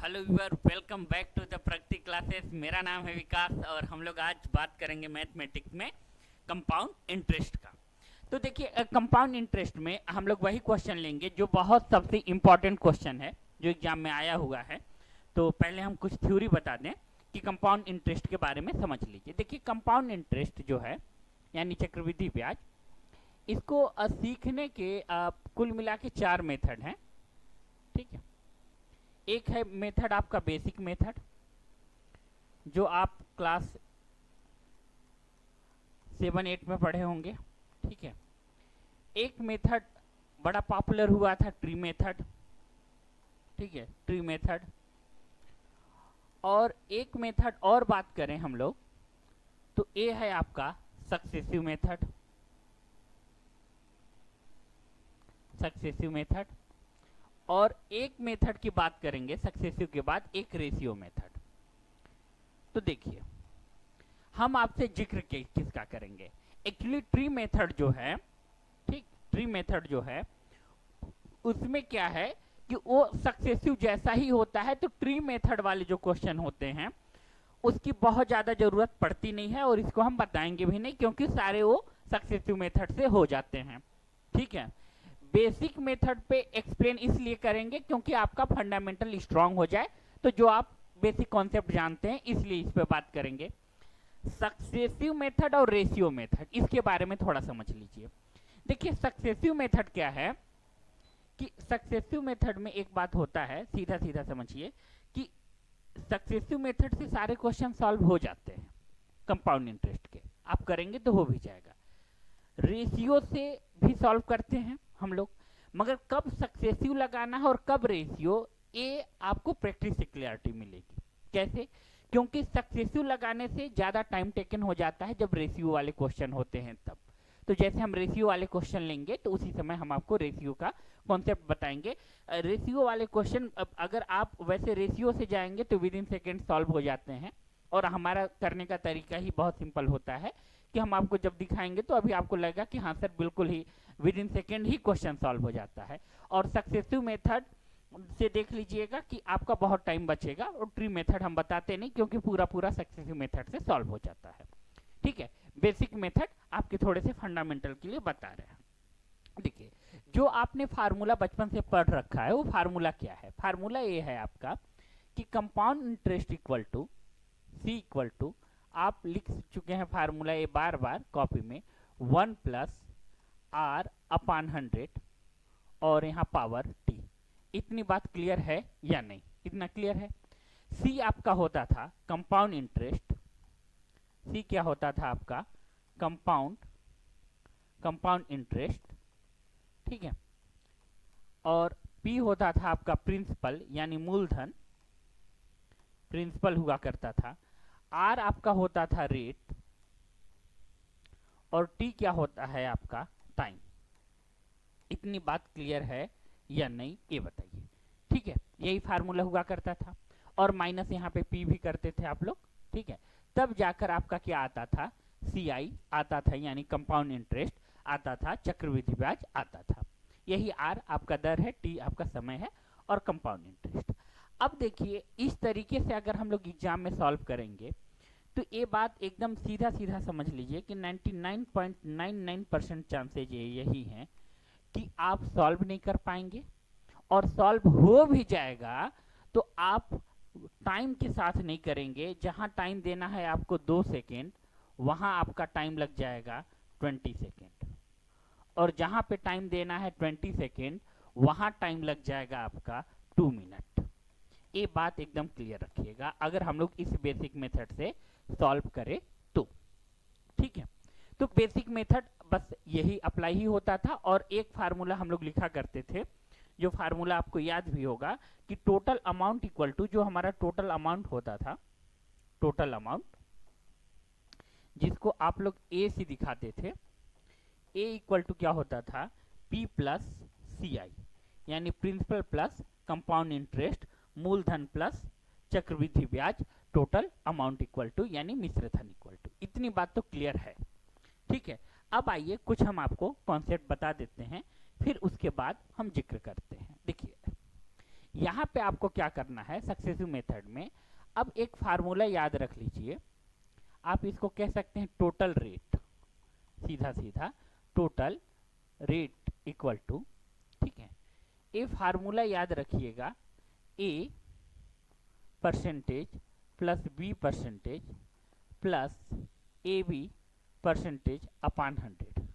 Hello viewer, welcome back to the Pragati classes. मेरा नाम है विकास और हम लोग आज बात करेंगे मैथमेटिक्स में कंपाउंड इंटरेस्ट का। तो देखिए, कंपाउंड इंटरेस्ट में हम लोग वही क्वेश्चन लेंगे जो बहुत सबसे इम्पॉर्टेंट क्वेश्चन है जो एग्जाम में आया हुआ है। तो पहले हम कुछ थ्योरी बता दें कि कंपाउंड इंटरेस्ट के बारे में समझ लीजिए। देखिए, कंपाउंड इंटरेस्ट जो है यानी चक्रवृद्धि ब्याज, इसको सीखने के कुल मिला के 4 मेथड हैं। ठीक है, एक है मेथड आपका बेसिक मेथड जो आप क्लास 7-8 में पढ़े होंगे। ठीक है, एक मेथड बड़ा पॉपुलर हुआ था ट्री मेथड। ठीक है, ट्री मेथड। और एक मेथड और बात करें हम लोग तो ये है आपका सक्सेसिव मेथड। Successive method. और एक मेथड की बात करेंगे सक्सेसिव के बाद, एक रेशियो मेथड। तो देखिए, हम आपसे जिक्र किसका करेंगे। एक्चुअली ट्री मेथड जो है, ठीक, ट्री मेथड जो है उसमें क्या है कि वो सक्सेसिव जैसा ही होता है। तो ट्री मेथड वाले जो क्वेश्चन होते हैं उसकी बहुत ज्यादा जरूरत पड़ती नहीं है और इसको हम बताएंगे भी नहीं क्योंकि सारे वो सक्सेसिव मेथड से हो जाते हैं। ठीक है, बेसिक मेथड पे एक्सप्लेन इसलिए करेंगे क्योंकि आपका फंडामेंटल स्ट्रांग हो जाए, तो जो आप बेसिक कॉन्सेप्ट जानते हैं इसलिए इस पे बात करेंगे। सक्सेसिव मेथड और रेशियो मेथड, इसके बारे में थोड़ा समझ लीजिए। देखिए, सक्सेसिव मेथड क्या है कि सक्सेसिव मेथड में एक बात होता है, सीधा सीधा समझिए कि सक्सेसिव मेथड से सारे क्वेश्चन सॉल्व हो जाते हैं कंपाउंड इंटरेस्ट के, आप करेंगे तो हो भी जाएगा। रेशियो से भी सॉल्व करते हैं हम लोग, मगर कब सक्सेसिव लगाना है और कब रेशियो, ये आपको प्रैक्टिस से क्लियरिटी मिलेगी। कैसे? क्योंकि सक्सेसिव लगाने से ज़्यादा टाइम टेकन हो जाता है जब रेशियो वाले क्वेश्चन होते हैं तब। तो जैसे हम रेशियो वाले क्वेश्चन लेंगे तो उसी समय हम आपको रेशियो का कॉन्सेप्ट बताएंगे। रेशियो वाले क्वेश्चन अगर आप वैसे रेशियो से जाएंगे तो विद इन सेकेंड सॉल्व हो जाते हैं, और हमारा करने का तरीका ही बहुत सिंपल होता है कि हम आपको जब दिखाएंगे तो अभी आपको लगेगा कि हाँ सर बिल्कुल ही विद इन सेकेंड ही क्वेश्चन सॉल्व हो जाता है। और सक्सेसिव मेथड से देख लीजिएगा कि आपका बहुत टाइम बचेगा, और ट्री मेथड हम बताते नहीं क्योंकि पूरा पूरा सक्सेसिव मेथड से सॉल्व हो जाता है। ठीक है, बेसिक मेथड आपके थोड़े से फंडामेंटल के लिए बता रहे हैं। देखिए, जो आपने फार्मूला बचपन से पढ़ रखा है वो फार्मूला क्या है। फार्मूला ये है आपका कि compound interest equal to C equal to, आप लिख चुके हैं फार्मूला ये बार बार कॉपी में, 1 प्लस आर अपान 100 और यहाँ पावर टी। इतनी बात क्लियर है या नहीं? इतना क्लियर है। सी आपका होता था कंपाउंड इंटरेस्ट। सी क्या होता था आपका? Compound compound interest. ठीक है, और पी होता था आपका प्रिंसिपल यानी मूलधन, प्रिंसिपल हुआ करता था। आर आपका होता था रेट, और टी क्या होता है आपका? टाइम। इतनी बात क्लियर है या नहीं ये बताइए। ठीक है, यही फार्मूला हुआ करता था, और माइनस यहाँ पे पी भी करते थे आप लोग। ठीक है, तब जाकर आपका क्या आता था? सी आई आता था, यानी कंपाउंड इंटरेस्ट आता था, चक्रवृद्धि ब्याज आता था। यही आर आपका दर है, टी आपका समय है, और कंपाउंड इंटरेस्ट। अब देखिए, इस तरीके से अगर हम लोग एग्जाम में सॉल्व करेंगे तो ये बात एकदम सीधा सीधा समझ लीजिए कि 99.99% चांसेज यही हैं कि आप सॉल्व नहीं कर पाएंगे, और सॉल्व हो भी जाएगा तो आप टाइम के साथ नहीं करेंगे। जहां टाइम देना है आपको 2 सेकेंड, वहां आपका टाइम लग जाएगा 20 सेकेंड, और जहां पे टाइम देना है 20 सेकेंड वहां टाइम लग जाएगा आपका 2 मिनट। ये बात एकदम क्लियर रखिएगा अगर हम लोग इस बेसिक मेथड से सॉल्व करें तो। ठीक है, तो बेसिक मेथड बस यही अप्लाई ही होता था, और एक फार्मूला हम लोग लिखा करते थे, जो फार्मूला आपको याद भी होगा कि टोटल अमाउंट इक्वल टू, जो हमारा टोटल अमाउंट होता था, टोटल अमाउंट जिसको आप लोग ए से दिखाते थे, ए इक्वल टू क्या होता था? पी प्लस सी आई, यानी प्रिंसिपल प्लस कंपाउंड इंटरेस्ट, मूलधन प्लस चक्रवृद्धि ब्याज, टोटल अमाउंट इक्वल टू यानी मिश्रधन इक्वल टू। इतनी बात तो क्लियर है। ठीक है, अब आइए कुछ हम आपको कॉन्सेप्ट बता देते हैं, फिर उसके बाद हम जिक्र करते हैं। देखिए, यहाँ पे आपको क्या करना है सक्सेसिव मेथड में, अब एक फार्मूला याद रख लीजिए, आप इसको कह सकते हैं टोटल रेट, सीधा सीधा टोटल रेट इक्वल टू, ठीक है, ये फार्मूला याद रखिएगा, A percentage plus B percentage plus A B percentage upon 100,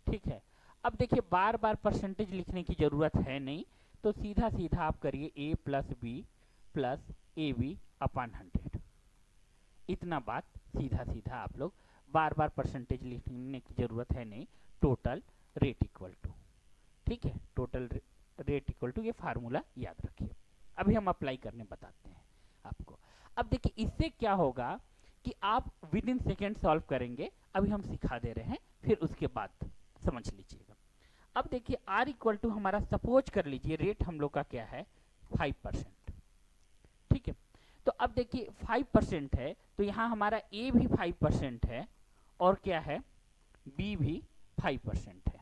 ठीक है। अब देखिए बार बार परसेंटेज लिखने की जरूरत है नहीं, तो सीधा सीधा आप करिए A plus B plus A B upon 100, इतना बात सीधा सीधा आप लोग, बार बार परसेंटेज लिखने की जरूरत है नहीं, टोटल रेट इक्वल टू, ठीक है, टोटल रेट इक्वल टू, ये फार्मूला याद रखिए। अभी हम अप्लाई करने बताते हैं आपको। अब देखिए इससे क्या होगा कि आप विद इन सेकेंड सॉल्व करेंगे, अभी हम सिखा दे रहे हैं, फिर उसके बाद समझ लीजिएगा। अब देखिए R इक्वल टू हमारा, सपोज कर लीजिए रेट हम लोग का क्या है 5%, ठीक है। तो अब देखिए 5% है, तो यहाँ हमारा A भी 5% है और क्या है B भी 5% है,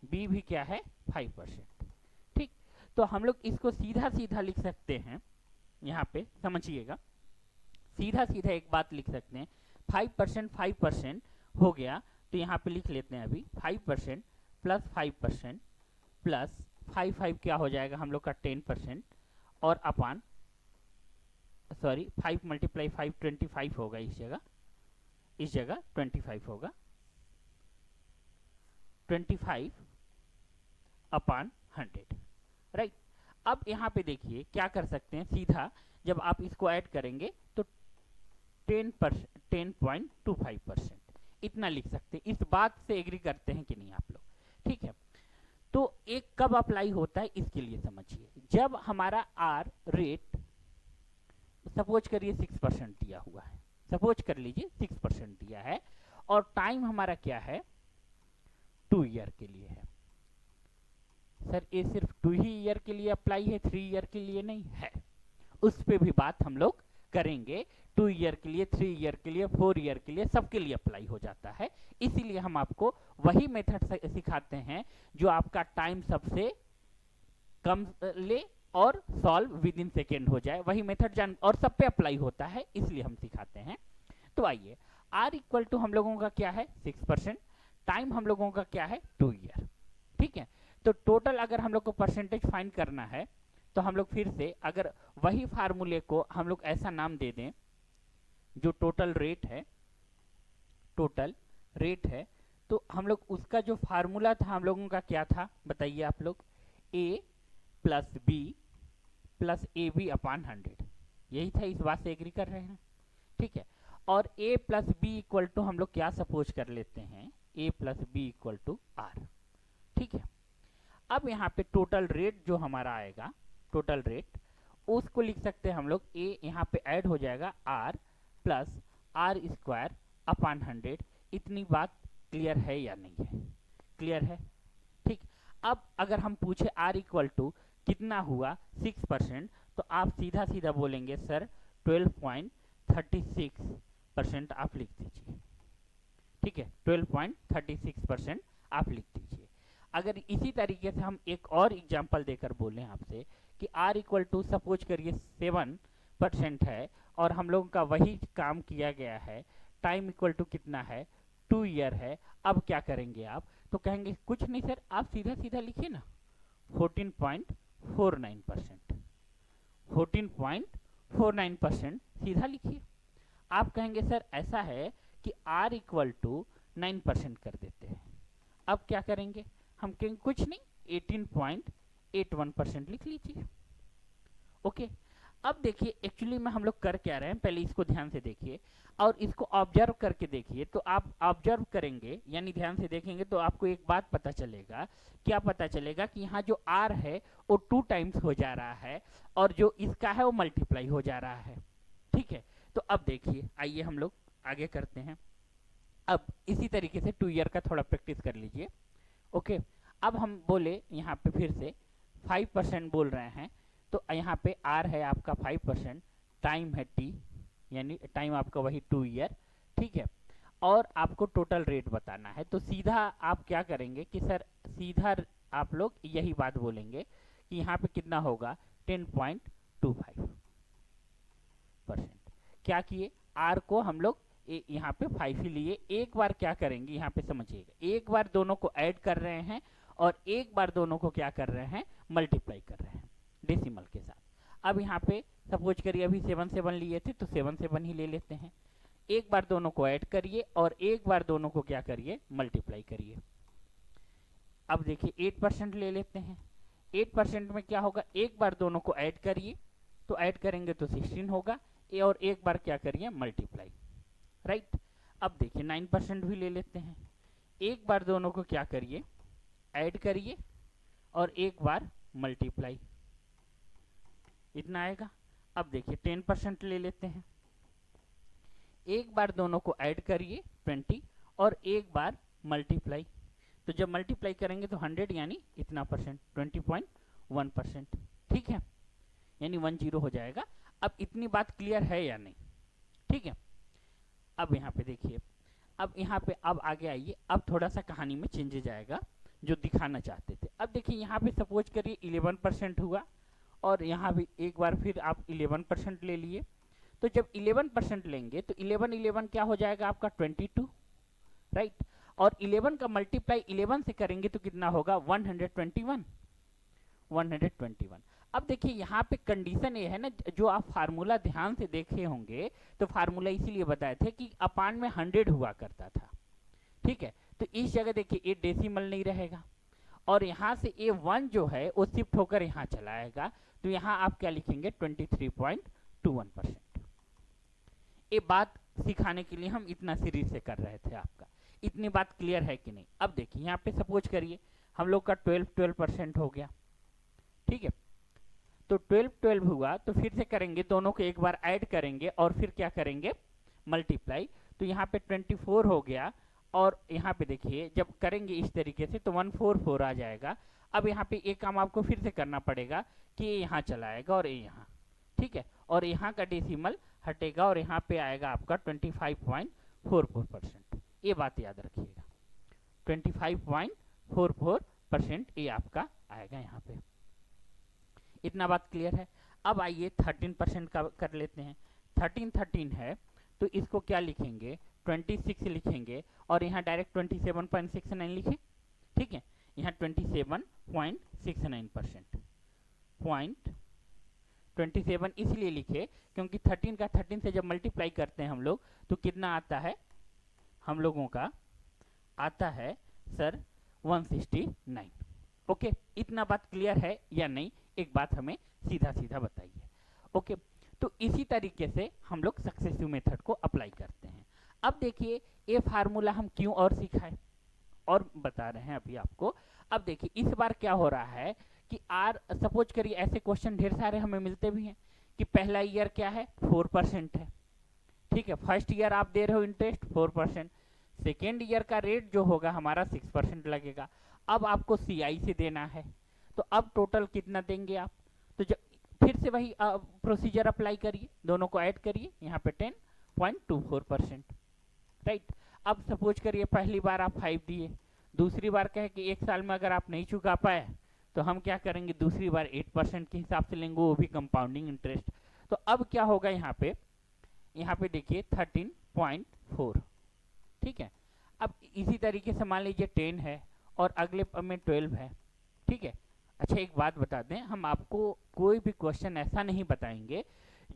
B भी क्या है 5%, ठीक। तो हम लोग इसको सीधा सीधा लिख सकते हैं, यहाँ पे समझिएगा, सीधा सीधा एक बात लिख सकते हैं, 5% हो गया, तो यहाँ पे लिख लेते हैं अभी 5% प्लस 5% प्लस 5 क्या हो जाएगा हम लोग का 10%, और अपान, सॉरी 5 मल्टीप्लाई 5 25 होगा, इस जगह 25 होगा, 25 अपान 100, राइट। अब यहाँ पे देखिए क्या कर सकते हैं, सीधा जब आप इसको ऐड करेंगे तो 10.25% इतना लिख सकते हैं। इस बात से एग्री करते हैं कि नहीं आप लोग, ठीक है। तो एक कब अप्लाई होता है इसके लिए समझिए, जब हमारा आर रेट सपोज करिए 6% दिया हुआ है, सपोज कर लीजिए 6% दिया है, और टाइम हमारा क्या है 2 ईयर के लिए है। सर ये सिर्फ 2 ही ईयर के लिए अप्लाई है, 3 ईयर के लिए नहीं है, उस पे भी बात हम लोग करेंगे। 2 ईयर के लिए, 3 ईयर के लिए, 4 ईयर के लिए, सबके लिए अप्लाई हो जाता है। इसीलिए हम आपको वही मेथड सिखाते हैं जो आपका टाइम सबसे कम ले और सॉल्व विद इन सेकेंड हो जाए, वही मेथड जान और सब पे अप्लाई होता है, इसलिए हम सिखाते हैं। तो आइए, आर इक्वल टू हम लोगों का क्या है 6%, टाइम हम लोगों का क्या है 2 ईयर, ठीक है। तो टोटल अगर हम लोग को परसेंटेज फाइंड करना है, तो हम लोग फिर से अगर वही फार्मूले को हम लोग ऐसा नाम दे दें जो टोटल रेट है, टोटल रेट है, तो हम लोग उसका जो फार्मूला था हम लोगों का क्या था बताइए आप लोग, A plus B plus A B upon 100, यही था, इस बात से एग्री कर रहे हैं, ठीक है। और a plus b equal to हम लोग क्या सपोज कर लेते हैं, a plus b equal to r, ठीक है। अब यहाँ पे टोटल रेट जो हमारा आएगा, टोटल रेट, उसको लिख सकते हैं हम लोग, a यहाँ पे ऐड हो जाएगा r plus r square upon 100, इतनी बात क्लियर है या नहीं है, क्लियर है, ठीक। अब अगर हम पूछे r इक्वल टू कितना हुआ 6%, तो आप सीधा सीधा बोलेंगे सर 12.36% आप लिख दीजिए, ठीक है, 12.36% आप लिख दीजिए। अगर इसी तरीके से हम एक और एग्जांपल देकर बोलें आपसे कि r इक्वल टू सपोज करिए 7% है, और हम लोगों का वही काम किया गया है, टाइम इक्वल टू कितना है 2 ईयर है, अब क्या करेंगे आप, तो कहेंगे कुछ नहीं सर, आप सीधा सीधा लिखिए ना 14.49%, 14.49% सीधा लिखिए। आप कहेंगे सर ऐसा है कि r इक्वल टू 9% कर देते हैं, अब क्या करेंगे, हम कहेंगे कुछ नहीं 18.81% लिख लीजिए, ओके। अब देखिए एक्चुअली में हम लोग कर क्या रहे हैं, पहले इसको ध्यान से देखिए और इसको ऑब्जर्व करके देखिए। तो आप ऑब्जर्व करेंगे यानी ध्यान से देखेंगे तो आपको एक बात पता चलेगा, क्या पता चलेगा कि यहाँ जो r है वो 2 टाइम्स हो जा रहा है, और जो इसका है वो मल्टीप्लाई हो जा रहा है, ठीक है। तो अब देखिए, आइए हम लोग आगे करते हैं। अब इसी तरीके से 2 ईयर का थोड़ा प्रैक्टिस कर लीजिए, ओके। अब हम बोले यहाँ पे फिर से 5% बोल रहे हैं, तो यहाँ पे r है आपका 5%, टाइम है t, यानी टाइम आपका वही 2 ईयर, ठीक है। और आपको टोटल रेट बताना है, तो सीधा आप क्या करेंगे कि सर सीधा आप लोग यही बात बोलेंगे कि यहाँ पे कितना होगा 10.25%। क्या किए, आर को हम लोग यहाँ पे 5 ही लिए। एक बार क्या करेंगे, यहाँ पे समझिएगा, एक बार दोनों को ऐड कर रहे हैं और एक बार दोनों को क्या कर रहे हैं, मल्टीप्लाई कर रहे हैं डेसिमल के साथ। अब यहाँ पे सपोज करिए अभी 7 लिए थे तो 7 ही ले लेते हैं। एक बार दोनों को ऐड करिए और एक बार दोनों को क्या करिए, मल्टीप्लाई करिए। अब देखिए 8% ले लेते हैं। 8% में क्या होगा, एक बार दोनों को ऐड करिए तो ऐड करेंगे तो 16 होगा, और एक बार क्या करिए, मल्टीप्लाई, राइट। अब देखिए 9% भी ले लेते हैं। एक बार दोनों को क्या करिए, ऐड करिए और एक बार मल्टीप्लाई, इतना आएगा। अब देखिए 10% ले लेते हैं। एक बार दोनों को ऐड करिए 20 और एक बार मल्टीप्लाई, तो जब मल्टीप्लाई करेंगे तो 100 यानी इतना परसेंट, 20.1%, ठीक है, यानी 10 हो जाएगा। अब इतनी बात क्लियर है या नहीं, ठीक है। अब यहाँ पे देखिए, अब यहाँ पे अब आगे आइए, अब थोड़ा सा कहानी में चेंजेज आएगा जो दिखाना चाहते थे। अब देखिए यहाँ पे सपोज करिए 11% हुआ और यहाँ भी एक बार फिर आप 11% ले लिए। तो जब 11% लेंगे तो 11 क्या हो जाएगा आपका, 22, राइट। और 11 का मल्टीप्लाई 11 से करेंगे तो कितना होगा, 121। अब देखिए यहाँ पे कंडीशन ये है ना, जो आप फार्मूला ध्यान से देखे होंगे तो फार्मूला इसीलिए बताए थे कि अपान में 100 हुआ करता था, ठीक है। तो इस जगह देखिए ये डेसिमल नहीं रहेगा और यहाँ से ये 1 जो है वो शिफ्ट होकर यहाँ चला आएगा, तो यहाँ आप क्या लिखेंगे, 23.21%। ये बात सिखाने के लिए हम इतना सीरीज से कर रहे थे आपका। इतनी बात क्लियर है कि नहीं। अब देखिए यहाँ पे सपोज करिए हम लोग का 12% हो गया, ठीक है। तो 12 हुआ तो फिर से करेंगे, दोनों को एक बार ऐड करेंगे और फिर क्या करेंगे, मल्टीप्लाई। तो यहाँ पे 24 हो गया और यहाँ पे देखिए जब करेंगे इस तरीके से तो 144 आ जाएगा। अब यहाँ पे एक काम आपको फिर से करना पड़ेगा कि ये यहाँ चला आएगा और ये यहाँ, ठीक है, और यहाँ का डेसिमल हटेगा और यहाँ पे आएगा आपका 25.44%। ये बात याद रखिएगा, 25.44% ये आपका आएगा यहाँ पे। इतना बात क्लियर है। अब आइए 13% का कर लेते हैं। 13 है तो इसको क्या लिखेंगे, 26 लिखेंगे और यहाँ डायरेक्ट 27.69 लिखे, ठीक है। यहाँ 27.69%, 27 इसलिए लिखे क्योंकि 13 का 13 से जब मल्टीप्लाई करते हैं हम लोग तो कितना आता है, हम लोगों का आता है सर 169। ओके, इतना बात क्लियर है या नहीं, एक बात हमें सीधा सीधा बताइए। ओके, तो इसी तरीके से हम लोग सक्सेसिव मेथड को अप्लाई करते हैं। अब देखिए ये फार्मूला हम क्यों और सिखाए और बता रहे हैं अभी आपको। अब देखिए इस बार क्या हो रहा है कि आर, सपोज करिए ऐसे क्वेश्चन ढेर सारे हमें मिलते भी हैं कि पहला ईयर क्या है, 4% है, ठीक है। फर्स्ट ईयर आप दे रहे हो इंटरेस्ट 4%, सेकेंड ईयर का रेट जो होगा हमारा 6% लगेगा। अब आपको CI से देना है तो अब टोटल कितना देंगे आप, तो जब फिर से वही प्रोसीजर अप्लाई करिए, दोनों को ऐड करिए, यहाँ पे 10.24%, राइट। अब सपोज करिए पहली बार आप 5 दिए, दूसरी बार कहे कि एक साल में अगर आप नहीं चुका पाए तो हम क्या करेंगे, दूसरी बार 8% के हिसाब से लेंगे, वो भी कंपाउंडिंग इंटरेस्ट। तो अब क्या होगा यहाँ पे देखिए 13.4, ठीक है। अब इसी तरीके से मान लीजिए 10 है और अगले में 12 है, ठीक है। अच्छा एक बात बता दें, हम आपको कोई भी क्वेश्चन ऐसा नहीं बताएंगे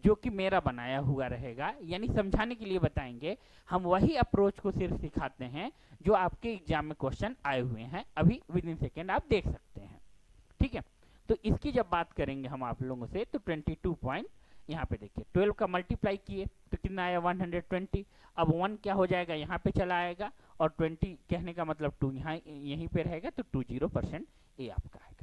जो कि मेरा बनाया हुआ रहेगा, यानी समझाने के लिए बताएंगे। हम वही अप्रोच को सिर्फ सिखाते हैं जो आपके एग्जाम में क्वेश्चन आए हुए हैं, अभी विद इन सेकेंड आप देख सकते हैं, ठीक है। तो इसकी जब बात करेंगे हम आप लोगों से तो 22 पॉइंट, यहाँ पे देखिए 12 का मल्टीप्लाई किए तो कितना आया, 120। अब 1 क्या हो जाएगा, यहाँ पे चला आएगा और 20 कहने का मतलब 2 यहाँ यहीं पे रहेगा, तो 20% ये आपका आएगा।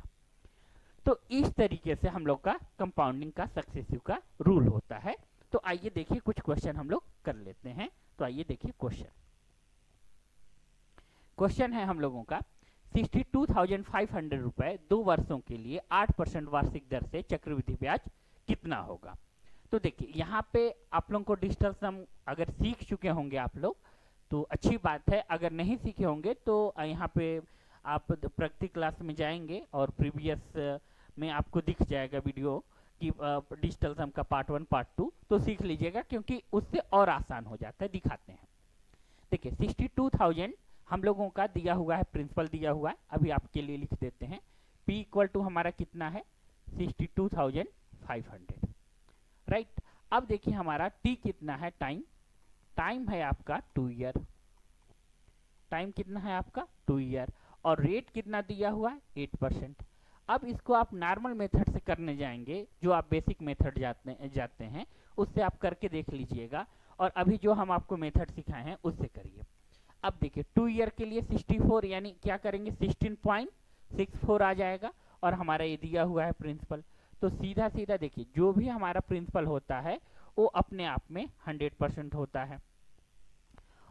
तो इस तरीके से हम लोग का कंपाउंडिंग का सक्सेसिव का रूल होता है। तो आइए देखिए कुछ क्वेश्चन हम लोग कर लेते हैं। तो आइए देखिए क्वेश्चन है हम लोगों का, 62,500 रुपए 2 वर्षों के लिए 8% वार्षिक दर से चक्रवृद्धि ब्याज कितना होगा। तो देखिए यहाँ पे आप लोगों को डिजिटल सम अगर सीख चुके होंगे आप लोग तो अच्छी बात है, अगर नहीं सीखे होंगे तो यहाँ पे आप प्रगति क्लास में जाएंगे और प्रीवियस में आपको दिख जाएगा वीडियो कि डिजिटल सम का पार्ट 1 पार्ट 2 तो सीख लीजिएगा, क्योंकि उससे और आसान हो जाता है। दिखाते हैं। देखिए 62,000 हम लोगों का दिया हुआ है, प्रिंसिपल दिया हुआ है, अभी आपके लिए लिख देते हैं। P इक्वल टू हमारा कितना है 62,500, राइट। अब देखिए हमारा T कितना है, टाइम है आपका 2 ईयर, टाइम कितना है आपका 2 ईयर, और रेट कितना दिया हुआ है 8%। अब इसको आप नॉर्मल मेथड से करने जाएंगे, जो आप बेसिक मेथड जाते हैं उससे आप करके देख लीजिएगा, और अभी जो हम आपको मेथड सिखाए हैं उससे करिए। अब देखिए 2 ईयर के लिए 64 यानी क्या करेंगे 16.64 आ जाएगा, और हमारा ये दिया हुआ है प्रिंसिपल। तो सीधा सीधा देखिए जो भी हमारा प्रिंसिपल होता है वो अपने आप में 100% होता है,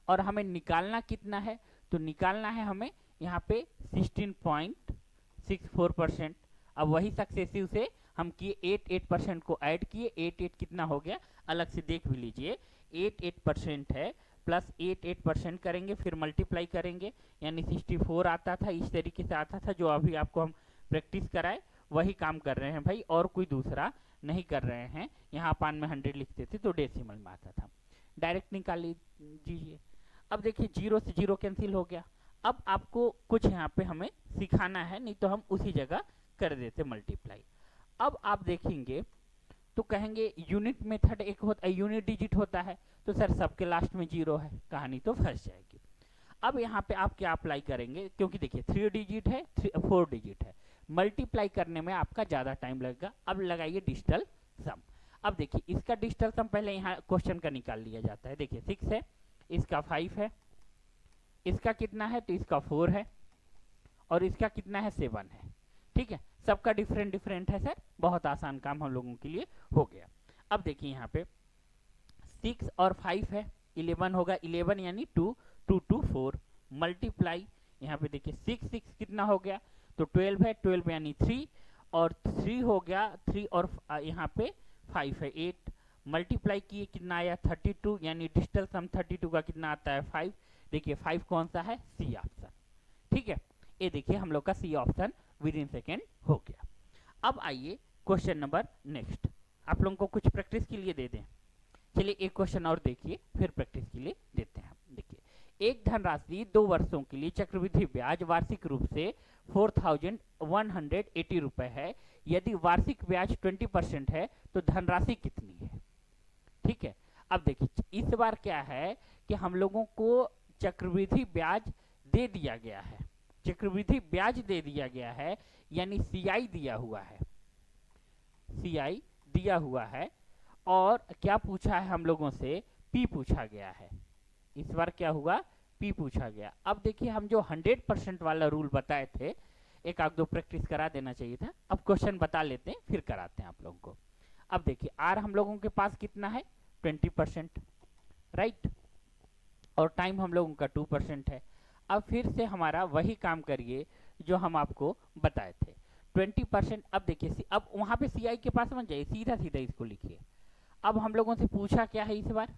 और हमें निकालना कितना है, तो निकालना है हमें यहाँ पे 16.64%। अब वही सक्सेसिव से हम किए 8% को ऐड किए, 8 कितना हो गया अलग से देख भी लीजिए, 8% है, प्लस 8% करेंगे, फिर मल्टीप्लाई करेंगे, यानी 64 आता था, इस तरीके से आता था। जो अभी आपको हम प्रैक्टिस कराए वही काम कर रहे हैं भाई, और कोई दूसरा नहीं कर रहे हैं। यहाँ पान में 100 लिखते थे तो डेसिमल में आता था, डायरेक्ट निकाल लीजिए। अब देखिए 0 से 0 कैंसिल हो गया। अब आपको कुछ यहाँ पे हमें सिखाना है, नहीं तो हम उसी जगह कर देते मल्टीप्लाई। अब आप देखेंगे तो कहेंगे यूनिट मेथड एक होता है, यूनिट डिजिट होता है, तो सर सबके लास्ट में 0 है, कहानी तो फंस जाएगी। अब यहाँ पे आप क्या अप्लाई करेंगे, क्योंकि देखिए 3 डिजिट है, 4 डिजिट है, मल्टीप्लाई करने में आपका ज़्यादा टाइम लगेगा। अब लगाइए डिजिटल सम। अब देखिए इसका डिजिटल सम पहले यहाँ क्वेश्चन का निकाल लिया जाता है। देखिए 6 है, इसका 5 है, इसका कितना है तो इसका 4 है, और इसका कितना है 7 है। ठीक है, सबका डिफरेंट डिफरेंट है सर, बहुत आसान काम हम लोगों के लिए हो गया। अब देखिए यहाँ पे 6 और 5 है, 11 होगा, 11 यानी 2, 2 2 4, मल्टीप्लाई यहाँ पे देखिए 6 कितना हो गया तो 12 है, 12 यानी 3, और 3 हो गया 3, और यहाँ पे 5 है 8, मल्टीप्लाई किए कितना आया 32, यानी डिजिटल सम 32 का कितना आता है 5। देखिए 5 कौन सा है, सी ऑप्शन। ठीक है, ये देखिए हम लोग का C option within second हो गया। अब आइए क्वेश्चन नंबर नेक्स्ट, आप लोगों को कुछ प्रैक्टिस के लिए दे दें। चलिए एक क्वेश्चन और देखिए, फिर प्रैक्टिस के लिए देते हैं। देखिए एक धनराशि 2 वर्षों के लिए चक्रवृद्धि ब्याज वार्षिक रूप से 4,180 रुपए है। यदि वार्षिक ब्याज 20% है तो धनराशि कितनी है। ठीक है, अब देखिए इस बार क्या है कि हम लोगों को चक्रवृद्धि ब्याज दे दिया गया है, चक्रवृद्धि ब्याज दे दिया गया है, यानी सीआई दिया हुआ है, सीआई दिया हुआ है, और क्या पूछा है हम लोगों से, पी पूछा गया है। इस बार क्या हुआ, पी पूछा गया। अब देखिए हम जो 100% वाला रूल बताए थे, एक आध दो प्रैक्टिस करा देना चाहिए था, अब क्वेश्चन बता लेते हैं फिर कराते हैं आप लोगों को। अब देखिए आर हम लोगों के पास कितना है 20%, राइट, और टाइम हम लोगों का 2% है। अब फिर से हमारा वही काम करिए जो हम आपको बताए थे 20%। अब देखिए अब वहां पे सीआई के पास मत जाइए, सीधा सीधा इसको लिखिए। अब हम लोगों से पूछा क्या है इस बार,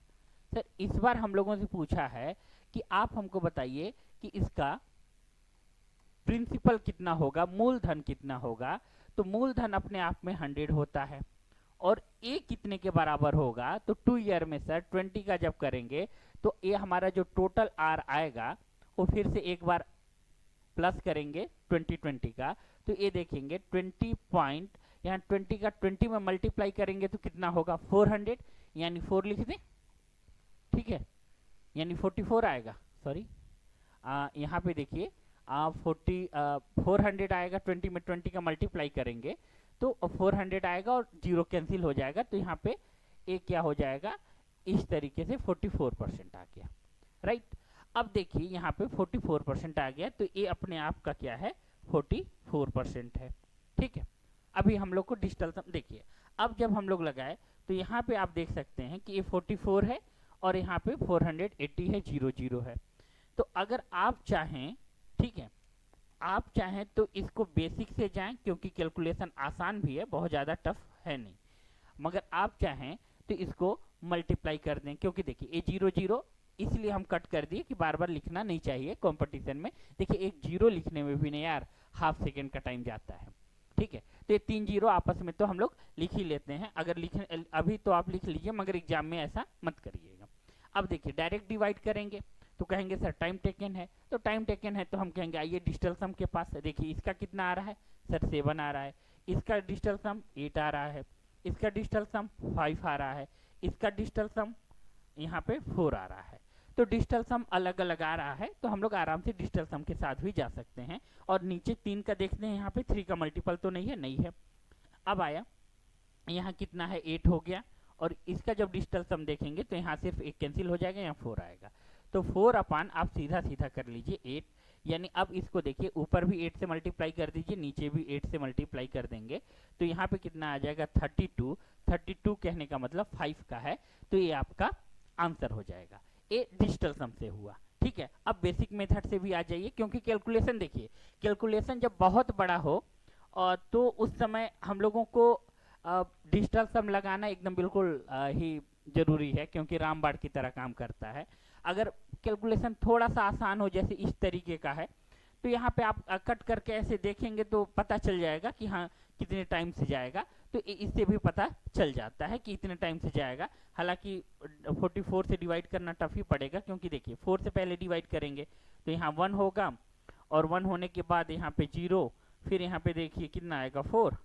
सर इस बार हम लोगों से पूछा है कि आप हमको बताइए कि इसका प्रिंसिपल कितना होगा, मूलधन कितना होगा। तो मूलधन अपने आप में 100 होता है, और ए कितने के बराबर होगा, तो 2 ईयर में सर 20 का जब करेंगे तो ये हमारा जो टोटल आर आएगा वो फिर से एक बार प्लस करेंगे 20 का, तो ये देखेंगे 20 पॉइंट, यहाँ 20 का 20 में मल्टीप्लाई करेंगे तो कितना होगा 400, यानी 4 लिख दें। ठीक है, यानी 44 आएगा, सॉरी यहाँ पे देखिए 400 आएगा, 20 में 20 का मल्टीप्लाई करेंगे तो 400 आएगा, और 0 कैंसिल हो जाएगा, तो यहाँ पे एक क्या हो जाएगा इस तरीके से 44% आ गया, राइट। अब देखिए यहाँ पे 44% आ गया, तो ये अपने आप का क्या है 44% है। ठीक है, अभी हम लोग को डिजिटल सम देखिए, अब जब हम लोग लगाए तो यहाँ पे आप देख सकते हैं कि ये 44 है, और यहाँ पे 480 है, 00 है। तो अगर आप चाहें, ठीक है, आप चाहें तो इसको बेसिक से जाएं, क्योंकि कैलकुलेशन आसान भी है, बहुत ज़्यादा टफ है नहीं, मगर आप चाहें तो इसको मल्टीप्लाई कर दें, क्योंकि देखिए ये 00 इसलिए हम कट कर दिए कि बार बार लिखना नहीं चाहिए कंपटीशन में। देखिए एक 0 लिखने में भी नहीं यार हाफ सेकेंड का टाइम जाता है, ठीक है। तो ये 3 जीरो आपस में तो हम लोग लिख ही लेते हैं, अगर लिखे अभी तो आप लिख लीजिए, मगर एग्जाम में ऐसा मत करिएगा। अब देखिए डायरेक्ट डिवाइड करेंगे तो कहेंगे सर टाइम टेकन है, तो टाइम टेकन है तो हम कहेंगे आइए डिजिटल सम के पास। देखिए इसका कितना आ रहा है सर 7 आ रहा है, इसका डिजिटल सम 8 आ रहा है, इसका डिजिटल सम 5 आ रहा है, इसका डिजिटल सम यहाँ पे 4 आ रहा है। तो डिजिटल सम अलग अलग आ रहा है तो हम लोग आराम से डिजिटल सम के साथ भी जा सकते हैं। और नीचे 3 का देखते हैं, यहाँ पे 3 का मल्टीपल तो नहीं है, नहीं है। अब आया यहाँ कितना है 8 हो गया, और इसका जब डिजिटल सम देखेंगे तो यहाँ सिर्फ 1 कैंसिल हो जाएगा, यहाँ 4 आएगा। तो 4 अपान आप सीधा सीधा कर लीजिए 8, यानी अब इसको देखिए ऊपर भी 8 से मल्टीप्लाई कर दीजिए, नीचे भी 8 से मल्टीप्लाई कर देंगे तो यहाँ पे कितना आ जाएगा 32। 32 कहने का मतलब 5 का है, तो ये आपका आंसर हो जाएगा। ये डिजिटल सम से हुआ, ठीक है। अब बेसिक मेथड से भी आ जाइए, क्योंकि कैलकुलेशन देखिए, कैलकुलेशन जब बहुत बड़ा हो तो उस समय हम लोगों को डिजिटल सम लगाना एकदम बिल्कुल ही जरूरी है, क्योंकि रामबाण की तरह काम करता है। अगर कैलकुलेशन थोड़ा सा आसान हो, जैसे इस तरीके का है, तो यहाँ पे आप कट करके ऐसे देखेंगे तो पता चल जाएगा कि हाँ कितने टाइम से जाएगा, तो इससे भी पता चल जाता है कि इतने टाइम से जाएगा। हालांकि 44 से डिवाइड करना टफ ही पड़ेगा, क्योंकि देखिए 4 से पहले डिवाइड करेंगे तो यहाँ 1 होगा, और 1 होने के बाद यहाँ पे 0, फिर यहाँ पे देखिए कितना आएगा 4,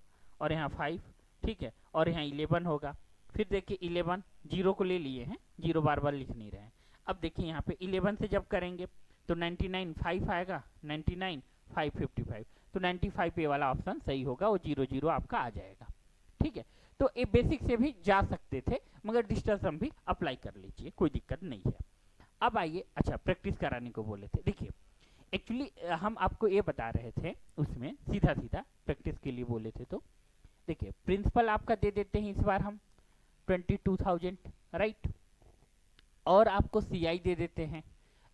और यहाँ 5, ठीक है, और यहाँ 11 होगा। फिर देखिए 11, 0 को ले लिए हैं, 0 बार बार लिख नहीं रहे हैं। अब देखिए यहाँ पे 11 से जब करेंगे तो 99 5 आएगा, 99 5 55, तो 95 पे वाला ऑप्शन सही होगा, वो 0 0 आपका आ जाएगा, ठीक है। तो ये बेसिक से भी जा सकते थे, मगर डिजिटल सम भी अप्लाई कर लीजिए, कोई दिक्कत नहीं है। अब आइए, अच्छा प्रैक्टिस कराने को बोले थे, देखिए एक्चुअली हम आपको ये बता रहे थे, उसमें सीधा सीधा प्रैक्टिस के लिए बोले थे। तो देखिए प्रिंसिपल आपका दे देते हैं इस बार हम 22,000, राइट, और आपको CI दे देते हैं,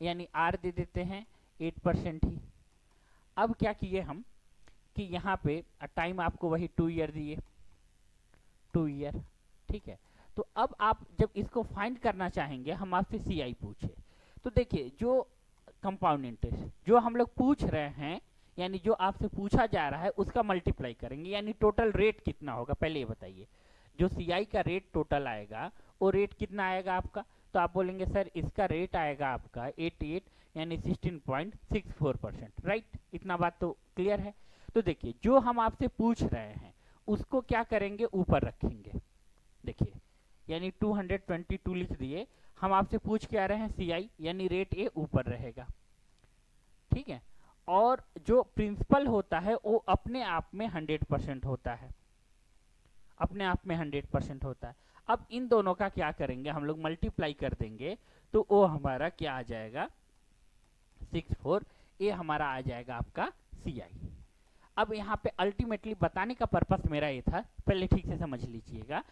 यानी R दे देते हैं 8% ही। अब क्या किए हम कि यहाँ पे टाइम आपको वही 2 ईयर दिए, 2 ईयर, ठीक है। तो अब आप जब इसको फाइंड करना चाहेंगे, हम आपसे CI पूछे, तो देखिए जो कंपाउंड इंटरेस्ट जो हम लोग पूछ रहे हैं, यानी जो आपसे पूछा जा रहा है उसका मल्टीप्लाई करेंगे, यानी टोटल रेट कितना होगा पहले ये बताइए। जो CI का रेट टोटल आएगा वो रेट कितना आएगा आपका, तो आप बोलेंगे सर इसका रेट आएगा आपका 88 यानी 16.64%, राइट। इतना बात तो क्लियर है। तो देखिए जो हम आपसे पूछ रहे हैं उसको क्या करेंगे, ऊपर रखेंगे। देखिए यानी 222 लिख दिए, हम आपसे पूछ के आ रहे हैं CI, यानी रेट ए ऊपर रहेगा, ठीक है। और जो प्रिंसिपल होता है वो अपने आप में 100% होता है, अपने आप में 100% होता है। अब इन दोनों का क्या करेंगे, हम लोग मल्टीप्लाई कर देंगे, तो वो हमारा क्या आ जाएगा 64, ये हमारा आ जाएगा आपका CI। अब यहाँ पे अल्टीमेटली बताने का पर्पस मेरा ये था, पहले ठीक से समझ लीजिएगा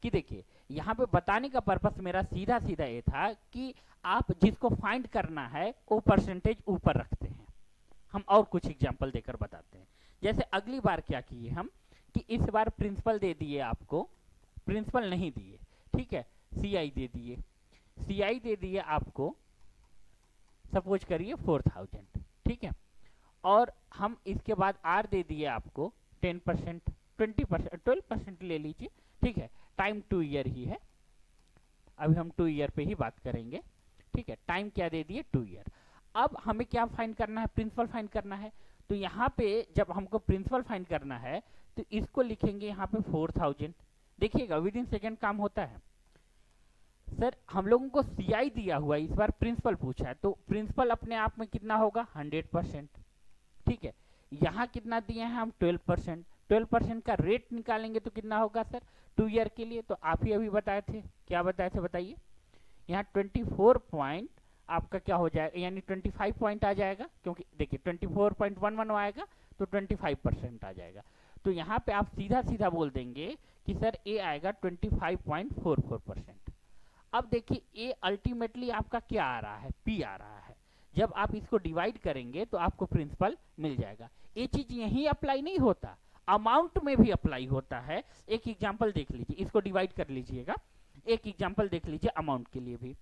कि देखिए यहाँ पे बताने का पर्पस मेरा सीधा सीधा ये था कि आप जिसको फाइंड करना है वो परसेंटेज ऊपर रखते हैं। हम और कुछ एग्जांपल देकर बताते हैं। जैसे अगली बार क्या किए हम कि इस बार प्रिंसिपल दे दिए आपको, प्रिंसिपल नहीं दिए, ठीक है, CI दे दिए। CI दे दिए आपको सपोज करिए 4000, ठीक है, और हम इसके बाद R दे दिए आपको 10%, 20%, 12% ले लीजिए, ठीक है। टाइम 2 ईयर ही है, अभी हम 2 ईयर पे ही बात करेंगे, ठीक है। टाइम क्या दे दिए 2 ईयर। अब हमें क्या फाइंड करना है, प्रिंसिपल फाइंड करना है। तो यहाँ पे जब हमको प्रिंसिपल फाइंड करना है तो इसको लिखेंगे यहाँ पे 4000। देखिएगा विद इन सेकेंड काम होता है। सर हम लोगों को CI दिया हुआ है, इस बार प्रिंसिपल पूछा है, तो प्रिंसिपल अपने आप में कितना होगा 100%, ठीक है। यहाँ कितना दिए हैं हम 12%, 12% का रेट निकालेंगे तो कितना होगा सर 2 ईयर के लिए, तो आप ही अभी बताए थे, क्या बताए थे बताइए। यहाँ 24 पॉइंट आपका क्या हो जाएगा, यानी 25 पॉइंट आ जाएगा, क्योंकि देखिए 24.11 आएगा तो 25% आ जाएगा। तो यहाँ पे आप सीधा सीधा बोल देंगे कि सर ए आएगा 25.44%। अब देखिए ए अल्टीमेटली आपका क्या आ रहा है, P आ रहा है। जब आप इसको डिवाइड करेंगे तो आपको प्रिंसिपल मिल जाएगा। ये चीज यही अप्लाई नहीं होता, अमाउंट में भी अप्लाई होता है। एक एग्जांपल देख लीजिए, इसको डिवाइड कर लीजिएगा, एक एग्जांपल देख लीजिए अमाउंट के लिए भी।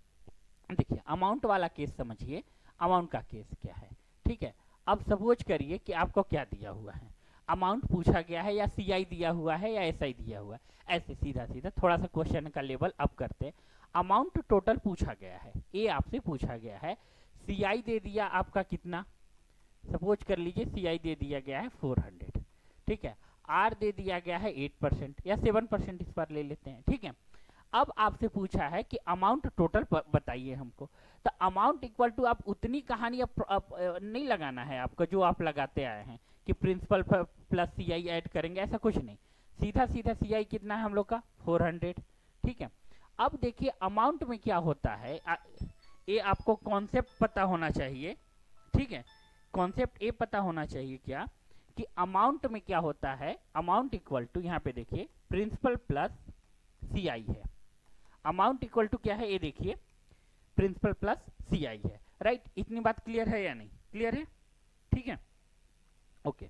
देखिए अमाउंट वाला केस समझिए, अमाउंट का केस क्या है, ठीक है। अब सपोज करिए कि आपको क्या दिया हुआ है, अमाउंट पूछा गया है या सीआई दिया हुआ है या एसआई दिया हुआ है। ऐसे सीधा सीधा थोड़ा सा क्वेश्चन का लेवल अप करते हैं। अमाउंट टोटल पूछा गया है, ए आपसे पूछा गया है, सीआई दे दिया आपका कितना, सपोज कर लीजिए सीआई दे दिया गया है 400, ठीक है। आर दे दिया गया है 8% या 7% इस पर ले लेते हैं, ठीक है। अब आपसे पूछा है कि अमाउंट टोटल बताइए हमको। तो अमाउंट इक्वल टू आप उतनी कहानी अब नहीं लगाना है आपका जो आप लगाते आए हैं कि प्रिंसिपल प्लस सीआई ऐड करेंगे, ऐसा कुछ नहीं। सीधा सीधा सीआई कितना है हम लोग का 400, ठीक है। अब देखिए अमाउंट में क्या होता है, ये आपको कॉन्सेप्ट पता होना चाहिए, ठीक है। कॉन्सेप्ट ये पता होना चाहिए क्या कि अमाउंट में क्या होता है, अमाउंट इक्वल टू यहाँ पे देखिए प्रिंसिपल प्लस सीआई है। अमाउंट इक्वल टू क्या है, ये देखिए प्रिंसिपल प्लस सीआई है, राइट। इतनी बात क्लियर है या नहीं, क्लियर है, ठीक है, ओके।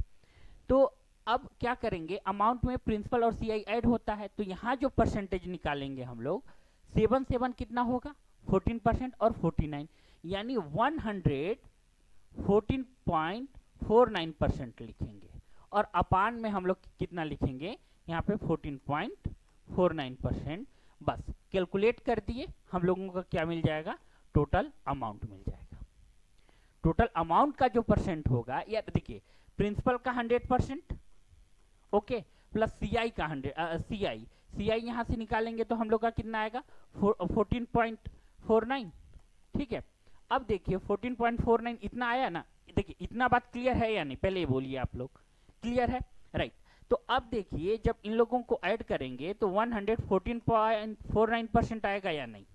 तो अब क्या करेंगे, अमाउंट में प्रिंसिपल और सीआई ऐड होता है, तो यहाँ जो परसेंटेज निकालेंगे हम लोग 7 कितना होगा 14% और 49, यानी 114.49% लिखेंगे। और अपान में हम लोग कितना लिखेंगे, यहाँ पे 14.49%। बस कैलकुलेट कर दिए, हम लोगों का क्या मिल जाएगा, टोटल अमाउंट मिल जाएगा। टोटल अमाउंट का जो परसेंट होगा, या देखिए प्रिंसिपल का 100%, ओके, प्लस सीआई का 100, सीआई यहां से निकालेंगे तो हम लोग का कितना आएगा 14.49, ठीक है। अब देखिए 14.49 इतना आया ना, देखिए इतना बात क्लियर है या नहीं, पहले ये बोलिए आप लोग, क्लियर है, राइट। तो अब देखिए जब इन लोगों को ऐड करेंगे तो 114.49% आएगा या नहीं,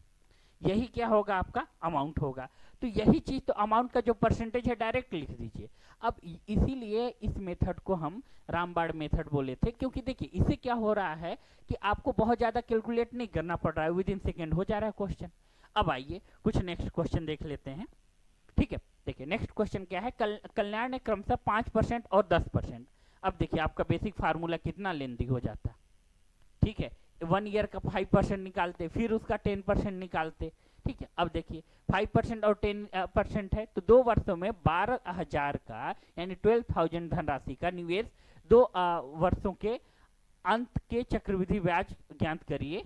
यही क्या होगा आपका अमाउंट होगा। तो यही चीज, तो अमाउंट का जो परसेंटेज है डायरेक्ट लिख दीजिए। अब इसीलिए इस मेथड को हम रामबाण मेथड बोले थे, क्योंकि देखिए इससे क्या हो रहा है कि आपको बहुत ज्यादा कैलकुलेट नहीं करना पड़ रहा है, विद इन सेकेंड हो जा रहा है क्वेश्चन। अब आइए कुछ नेक्स्ट क्वेश्चन देख लेते हैं, ठीक है। देखिए नेक्स्ट क्वेश्चन क्या है, कल्याण ने क्रमशः 5% और 10%। अब देखिए आपका बेसिक फार्मूला कितना लेंदी हो जाता, ठीक है। 1 ईयर का 5% निकालते, फिर उसका 10% निकालते, ठीक है। अब देखिए 5% और 10% है, तो 2 वर्षों में 12,000 का यानी 12,000 धनराशि का निवेश 2 वर्षों के अंत के चक्रवृद्धि ब्याज ज्ञात करिए।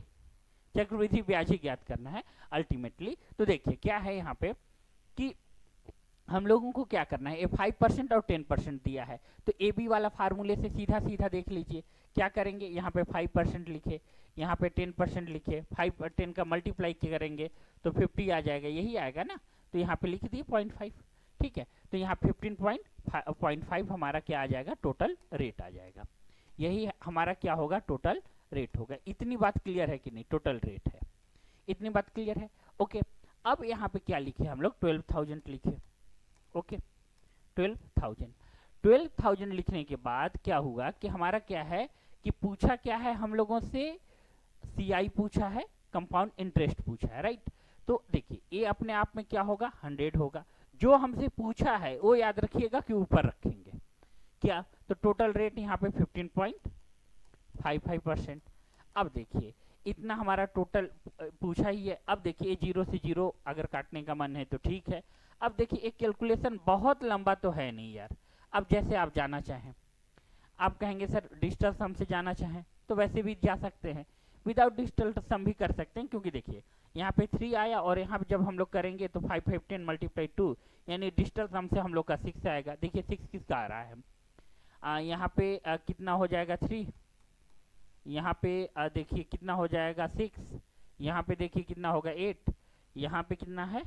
चक्रवृद्धि ब्याज ही ज्ञात करना है अल्टीमेटली। तो देखिए क्या है यहाँ पे कि हम लोगों को क्या करना है, ये 5% और 10% दिया है, तो ए बी वाला फार्मूले से सीधा सीधा देख लीजिए क्या करेंगे, यहाँ पे 5% लिखे, यहाँ पे 10% लिखे, 5 का मल्टीप्लाई करेंगे तो 50 आ जाएगा, यही आएगा ना, तो यहाँ पे लिख दिए 0.5, ठीक है। तो यहाँ 15.5 हमारा क्या आ जाएगा, टोटल रेट आ जाएगा, यही हमारा क्या होगा, टोटल रेट होगा। इतनी बात क्लियर है कि नहीं, टोटल रेट है, इतनी बात क्लियर है, ओके। अब यहाँ पे क्या लिखे हम लोग, 12,000 लिखे, ओके। 12,000 लिखने के बाद क्या हुआ कि हमारा क्या है कि पूछा क्या है हम लोगों से, सीआई पूछा है, कंपाउंड इंटरेस्ट पूछा है, राइट। तो देखिए ये अपने आप में क्या होगा, 100 होगा। जो हमसे पूछा है वो याद रखिएगा कि ऊपर रखेंगे क्या, तो टोटल रेट यहाँ पे 15.55%। अब देखिए इतना हमारा टोटल पूछा ही है। अब देखिए 0 से 0 अगर काटने का मन है तो ठीक है। अब देखिए एक कैलकुलेशन बहुत लंबा तो है नहीं यार, अब जैसे आप जाना चाहें, आप कहेंगे सर डिजिटल सम से जाना चाहें तो वैसे भी जा सकते हैं, विदाउट डिजिटल सम भी कर सकते हैं, क्योंकि देखिए यहाँ पे 3 आया और यहाँ पे जब हम लोग करेंगे तो 5 5 10 मल्टीप्लाई 2 यानी डिजिटल सम से हम लोग का 6 आएगा। देखिए 6 किसका आ रहा है, यहाँ पे कितना हो जाएगा 3, यहाँ पे देखिए कितना हो जाएगा 6, यहाँ पे देखिए कितना होगा 8, यहाँ पे कितना है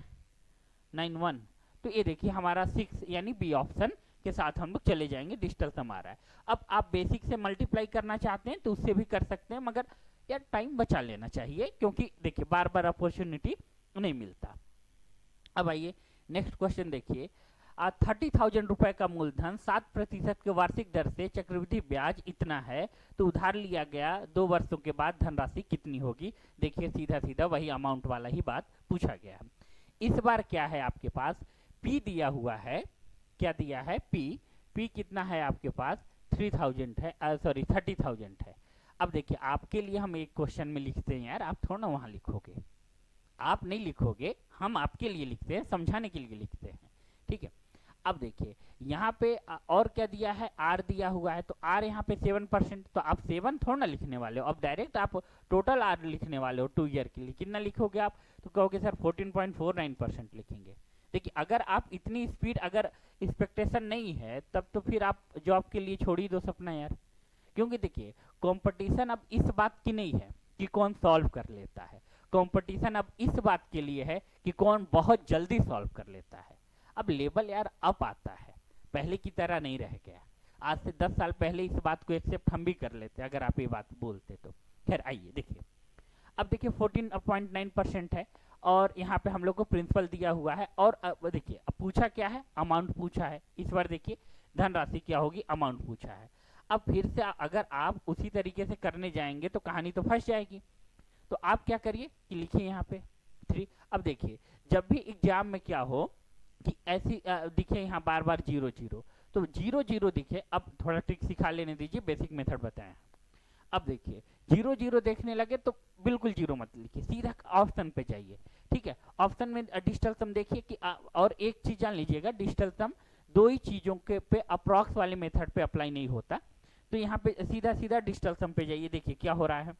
9 1। तो ये देखिए हमारा 6 यानी बी ऑप्शन के साथ हम लोग चले जाएंगे, डिजिटल सम आ रहा है। अब आप बेसिक से मल्टीप्लाई करना चाहते हैं तो उससे भी कर सकते हैं, मगर यार टाइम बचा लेना चाहिए, क्योंकि देखिए बार बार अपॉर्चुनिटी नहीं मिलता। अब आइए नेक्स्ट क्वेश्चन देखिए, 30,000 रुपए का मूलधन 7% के वार्षिक दर से चक्रवृद्धि ब्याज इतना है, तो उधार लिया गया 2 वर्षों के बाद धनराशि कितनी होगी। देखिए सीधा सीधा वही अमाउंट वाला ही बात पूछा गया है। इस बार क्या है आपके पास, P दिया हुआ है, क्या दिया है P कितना है आपके पास 3,000 है, सॉरी 30,000 है। अब देखिए आपके लिए हम एक क्वेश्चन में लिखते हैं यार, आप थोड़ा ना वहां लिखोगे, आप नहीं लिखोगे, हम आपके लिए लिखते हैं, समझाने के लिए लिखते हैं, ठीक है। अब देखिए यहाँ पे और क्या दिया है, आर दिया हुआ है, तो आर यहाँ पे 7%, तो आप 7 थोड़ा ना लिखने वाले हो, अब डायरेक्ट आप टोटल आर लिखने वाले हो 2 ईयर के लिए। कितना लिखोगे आप, तो कहोगे सर 14.49% लिखेंगे। देखिए अगर आप इतनी स्पीड, अगर एक्सपेक्टेशन नहीं है, तब तो फिर आप जॉब के लिए छोड़ ही दो सपना यार। क्योंकि देखिए कंपटीशन अब इस बात की नहीं है कि कौन सॉल्व कर लेता है, कंपटीशन अब इस बात के लिए है कि कौन बहुत जल्दी सॉल्व कर लेता है। अब लेवल यार अप आता है, पहले की तरह नहीं रह गया। आज से 10 साल पहले इस बात को एक्सेप्ट हम भी कर लेते अगर आप ये बात बोलते तो। खैर आइए देखिए, अब देखिए 14.9% है और यहाँ पे हम लोग को प्रिंसिपल दिया हुआ है। और अब देखिए अब पूछा क्या है, अमाउंट पूछा है। इस बार देखिए धनराशि क्या होगी, अमाउंट पूछा है। अब फिर से अगर आप उसी तरीके से करने जाएंगे तो कहानी तो फंस जाएगी। तो आप क्या करिए कि लिखिए यहाँ पे 3। अब देखिए जब भी एग्जाम में क्या हो कि ऐसी दिखे यहाँ बार बार 0 0, तो 0 0 दिखे। अब थोड़ा ट्रिक सिखा लेने दीजिए, बेसिक मेथड बताएं। अब देखिए 0 0 देखने लगे तो बिल्कुल 0 मत लिखिए, सीधा ऑप्शन पे जाइए। ठीक है, ऑप्शन में डिजिटल सम देखिए कि और एक चीज जान लीजिएगा, डिजिटल सम दो ही चीजों के पे अप्रॉक्स वाले मेथड पे अप्लाई नहीं होता। तो यहाँ पे सीधा सीधा डिजिटल सम पे जाइए। देखिए क्या हो रहा है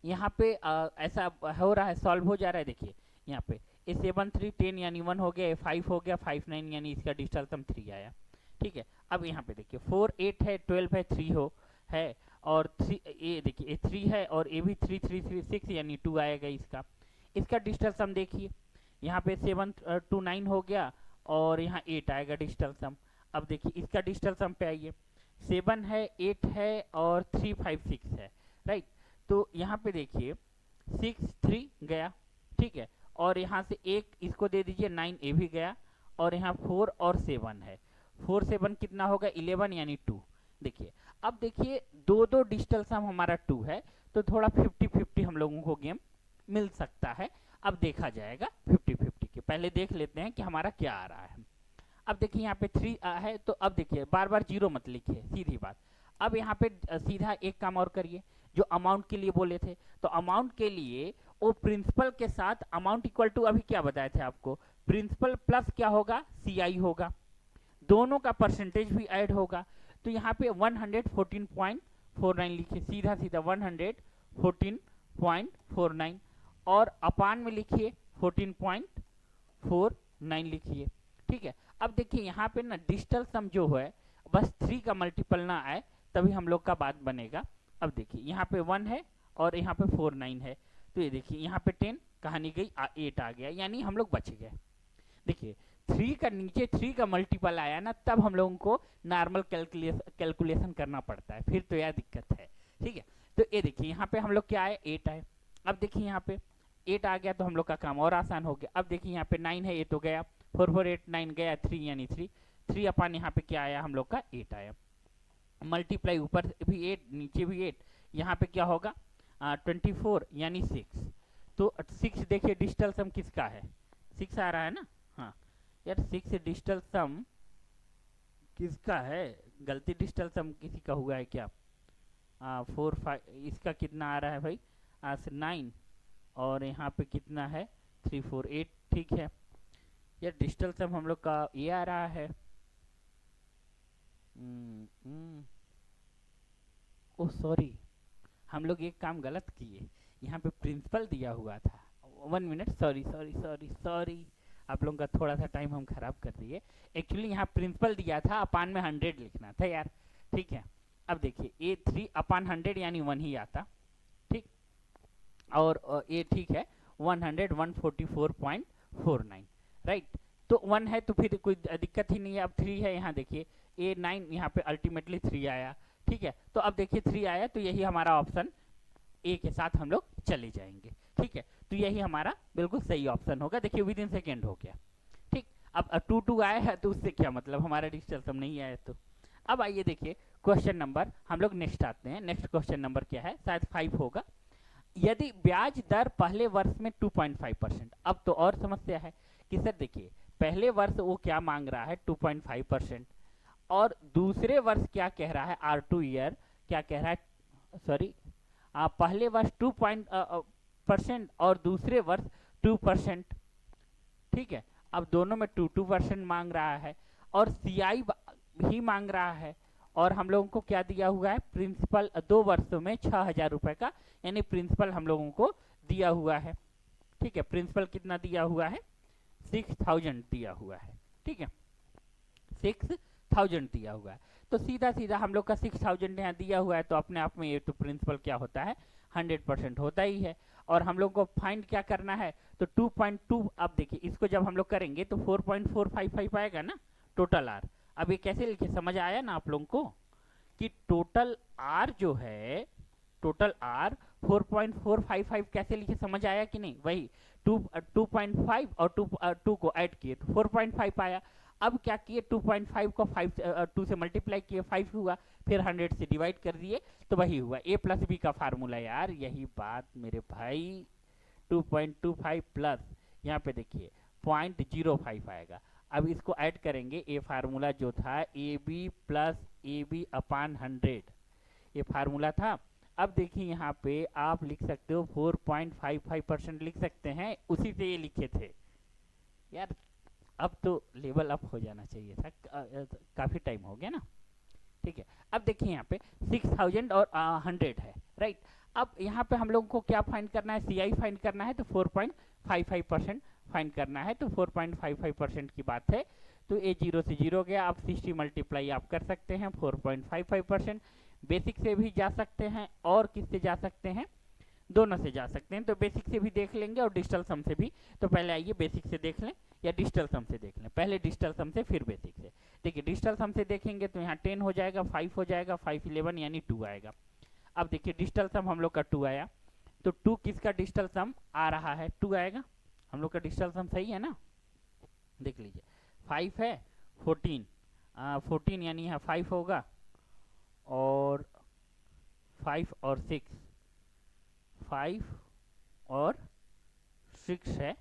यहाँ पे, ऐसा हो रहा है, सॉल्व हो जा रहा है। देखिए यहाँ पे ए 7 3 10 यानी 1 हो गया, ए 5 हो गया, 5 9 यानी इसका डिजिटल सम 3 आया। ठीक है, अब यहाँ पे देखिए 4 8 है, 12 है, 3 हो है, और 3 ए देखिए ए 3 है और ए भी 3 3 3 6 यानी 2 आएगा इसका। इसका डिजिटल सम देखिए यहाँ पे 7 2 9 हो गया और यहाँ 8 आएगा डिजिटल सम। अब देखिए इसका डिजिटल सम पे आइए, 7 है, 8 है और 3 5 6 है, राइट। तो यहाँ पे देखिए 6 3 गया, ठीक है, और यहाँ से एक इसको दे दीजिए 9, ए भी गया, और यहाँ 4 और 7 है। 4 7 कितना होगा 11 यानी 2। देखिए अब देखिए दो दो डिजिटल सम हमारा 2 है, तो थोड़ा 50-50 हम लोगों को गेम मिल सकता है। अब देखा जाएगा 50-50 के, पहले देख लेते हैं कि हमारा क्या आ रहा है। अब देखिए यहाँ पे 3 है, तो अब देखिए बार बार 0 मत लिखिए, सीधी बात। अब यहाँ पे सीधा एक काम और करिए, जो अमाउंट के लिए बोले थे, तो अमाउंट के लिए वो प्रिंसिपल के साथ अमाउंट इक्वल टू, अभी क्या बताए थे आपको, प्रिंसिपल प्लस क्या होगा, सीआई होगा, दोनों का परसेंटेज भी ऐड होगा। तो यहाँ पे 114.49 लिखिए, सीधा सीधा 114.49, और अपान में लिखिए 14.49 लिखिए। ठीक है, अब देखिए यहाँ पे ना डिजिटल सम जो है बस 3 का मल्टीपल ना आए तभी हम लोग का बात बनेगा। अब देखिए यहाँ पे 1 है और यहाँ पे 4 9 है, तो ये देखिए यहाँ पे 10 कहानी गई, 8 आ गया, यानी हम लोग बच गए। देखिए 3 का नीचे 3 का मल्टीपल आया ना, तब हम लोगों को नॉर्मल कैलकुलेशन करना पड़ता है, फिर तो यह दिक्कत है। ठीक है, तो ये देखिए यहाँ पे हम लोग क्या आए, 8 आए। अब देखिए यहाँ पे 8 आ गया तो हम लोग का काम और आसान हो गया। अब देखिए यहाँ पे 9 है, 8 हो गया, 4 4 8 9 गया, 3 यानी 3 अपान यहाँ पे क्या आया हम लोग का 8 आया। मल्टीप्लाई ऊपर भी 8 नीचे भी 8, यहाँ पे क्या होगा 24 यानी 6। तो 6 देखिए डिजिटल सम किसका है, 6 आ रहा है ना। हाँ यार 6 डिजिटल सम किसका है, गलती डिजिटल सम किसी का हुआ है क्या। 4 5 इसका कितना आ रहा है भाई 9, और यहाँ पे कितना है 3 4 8, ठीक है। यार डिजिटल सम हम लोग का ये आ रहा है, ओह सॉरी, हम लोग एक काम गलत किए, यहाँ पे प्रिंसिपल दिया हुआ था। 1 minute, sorry sorry sorry sorry, आप लोगों का थोड़ा सा टाइम हम खराब कर दिए। एक्चुअली यहाँ प्रिंसिपल दिया था, अपान में 100 लिखना था यार। ठीक है, अब देखिए ए 3 अपान 100 यानी 1 ही आता, ठीक, और ये ठीक है 144.49, राइट। तो 1 है तो फिर कोई दिक्कत ही नहीं है। अब 3 है, यहाँ देखिए ए 9 यहाँ पे अल्टीमेटली 3 आया, ठीक है। तो अब देखिए 3 आया, तो यही हमारा ऑप्शन ए के साथ हम लोग चले जाएंगे। ठीक है, तो यही हमारा बिल्कुल सही ऑप्शन होगा। देखिए विद इन सेकेंड हो गया, ठीक। अब 2 2 आया है तो उससे क्या मतलब, हमारा डिजिटल सम नहीं आया। तो अब आइए देखिए क्वेश्चन नंबर, हम लोग नेक्स्ट आते हैं। नेक्स्ट क्वेश्चन नंबर क्या है, शायद 5 होगा। यदि ब्याज दर पहले वर्ष में 2.5%, अब तो और समस्या है कि सर देखिए पहले वर्ष वो क्या मांग रहा है 2.5%, और दूसरे वर्ष क्या कह रहा है R2 ईयर क्या कह रहा है, सॉरी पहले वर्ष 2% और दूसरे वर्ष 2%, ठीक है। अब दोनों में 2% मांग रहा है, और सीआई ही मांग रहा है, और हम लोगों को क्या दिया हुआ है, प्रिंसिपल 2 वर्षों में 6,000 रुपए का, यानी प्रिंसिपल हम लोगों को दिया हुआ है। ठीक है, प्रिंसिपल कितना दिया हुआ है, 6,000 दिया हुआ है। ठीक है, 6,000 दिया हुआ है। तो सीधा सीधा हम लोग का 6,000 यहाँ दिया हुआ है, तो अपने आप में ये तो प्रिंसिपल क्या होता है, 100% होता ही है। और हम लोग को फाइंड क्या करना है, तो 2.2, अब देखिए इसको जब हम लोग करेंगे तो 4.455 आएगा ना टोटल आर। अब ये कैसे लिखे, समझ आया ना आप लोगों को, कि टोटल आर जो है, टोटल आर 4.455 कैसे लिखे, समझ आया कि नहीं। वही 2.5 और 2 को ऐड किए तो 4.5 आया। अब क्या किए, 2.5 को 2 से मल्टीप्लाई किए, 5 हुआ, फिर 100 से डिवाइड कर दिए तो वही हुआ। a प्लस बी का फार्मूला यार, यही बात मेरे भाई, 2.25 प्लस यहाँ पे देखिए 0.05 आएगा। अब इसको ऐड करेंगे, ए फार्मूला जो था A B plus A B upon 100, ये फार्मूला था। अब देखिए यहाँ पे आप लिख सकते हो 4.55% लिख सकते हैं, उसी से ये लिखे थे यार। अब तो लेवल अप हो जाना चाहिए था, काफी टाइम हो गया ना। ठीक है, अब देखिए यहाँ पे 6,000 और 100 है, राइट। अब यहाँ पे हम लोगों को क्या फाइंड करना है, सीआई फाइंड करना है, तो 4.55% फाइंड करना है। तो 4.55% की बात है, तो ए 0 से 0 गया। आप 60 मल्टीप्लाई आप कर सकते हैं 4.55%। बेसिक से भी जा सकते हैं और किससे जा सकते हैं, दोनों से जा सकते हैं। तो बेसिक से भी देख लेंगे और डिजिटल सम से भी। तो पहले आइए बेसिक से देख लें या डिजिटल सम से देख लें, पहले डिजिटल सम से फिर बेसिक से। देखिए डिजिटल सम से देखेंगे तो यहाँ 10 हो जाएगा, 5 हो जाएगा, 5 11 यानी 2 आएगा। अब देखिए डिजिटल सम हम लोग का 2 आया, तो 2 किसका डिजिटल सम आ रहा है, 2 आएगा। हम लोग का डिजिटल सम सही है ना, देख लीजिए 5 है 14, 14 यानी यहाँ 5 होगा, और 5 और 6, 5 और 6 है।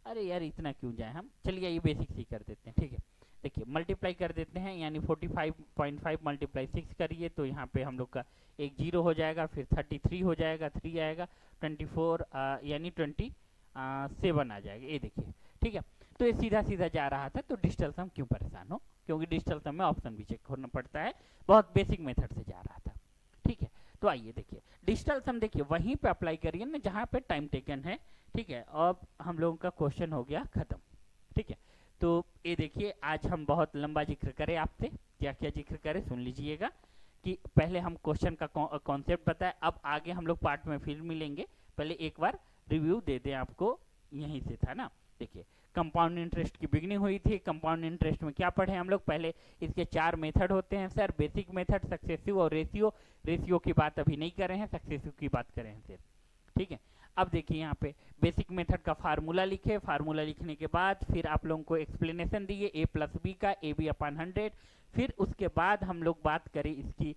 अरे यार इतना क्यों जाए हम, चलिए ये बेसिक सी कर देते हैं। ठीक है, देखिए मल्टीप्लाई कर देते हैं, यानी 45.5 मल्टीप्लाई 6 करिए तो यहाँ पे हम लोग का एक 0 हो जाएगा, फिर 33 हो जाएगा, 3 आएगा, 24 यानी 27 आ जाएगा, ये देखिए। ठीक है, तो ये सीधा सीधा जा रहा था। तो डिजिटल सम क्यों परेशान हो, क्योंकि डिजिटल सम में ऑप्शन भी चेक करना पड़ता है, बहुत बेसिक मेथड से जा रहा था। ठीक है, तो आइए देखिए डिजिटल सम, देखिए वहीं पे अप्लाई करिए ना जहाँ पे टाइम टेकन है। ठीक है, अब हम लोगों का क्वेश्चन हो गया खत्म। ठीक है, तो ये देखिए आज हम बहुत लंबा जिक्र करें आपसे, क्या क्या जिक्र करें सुन लीजिएगा। कि पहले हम क्वेश्चन का कॉन्सेप्ट बताए, अब आगे हम लोग पार्ट में फिर मिलेंगे, पहले एक बार रिव्यू दे दें आपको, यहीं से था ना। देखिए कंपाउंड इंटरेस्ट की बिगनिंग हुई थी। कंपाउंड इंटरेस्ट में क्या पढ़े हम लोग, पहले इसके 4 मेथड होते हैं सर, बेसिक मेथड, सक्सेसिव और रेशियो। रेशियो की बात अभी नहीं कर रहे हैं, सक्सेसिव की बात कर रहे हैं सिर्फ। ठीक है, अब देखिए यहाँ पे बेसिक मेथड का फार्मूला लिखे, फार्मूला लिखने के बाद फिर आप लोगों को एक्सप्लेनेशन दिए ए प्लस बी का, ए बी अपान 100। फिर उसके बाद हम लोग बात करें इसकी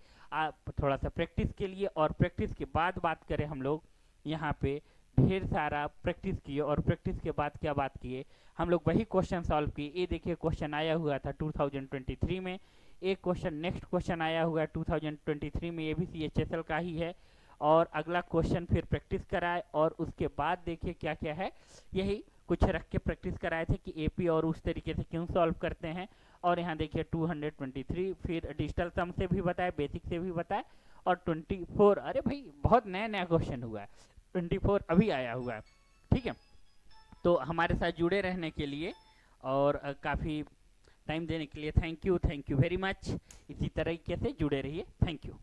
थोड़ा सा प्रैक्टिस के लिए, और प्रैक्टिस के बाद बात करें हम लोग यहाँ पे ढेर सारा प्रैक्टिस किए, और प्रैक्टिस के बाद क्या बात किए हम लोग, वही क्वेश्चन सॉल्व किए। ये देखिए क्वेश्चन आया हुआ था 2023 में, एक क्वेश्चन नेक्स्ट क्वेश्चन आया हुआ है 2023 में, ये भी CHSL का ही है। और अगला क्वेश्चन फिर प्रैक्टिस कराए, और उसके बाद देखिए क्या क्या है, यही कुछ रख के प्रैक्टिस कराए थे कि AP और उस तरीके से क्यों सॉल्व करते हैं। और यहाँ देखिए 223, फिर डिजिटल सम से भी बताए, बेसिक से भी बताए, और 24, अरे भाई बहुत नया नया क्वेश्चन हुआ है, 24 अभी आया हुआ है। ठीक है, तो हमारे साथ जुड़े रहने के लिए और काफ़ी टाइम देने के लिए थैंक यू वेरी मच। इसी तरीके से जुड़े रहिए, थैंक यू।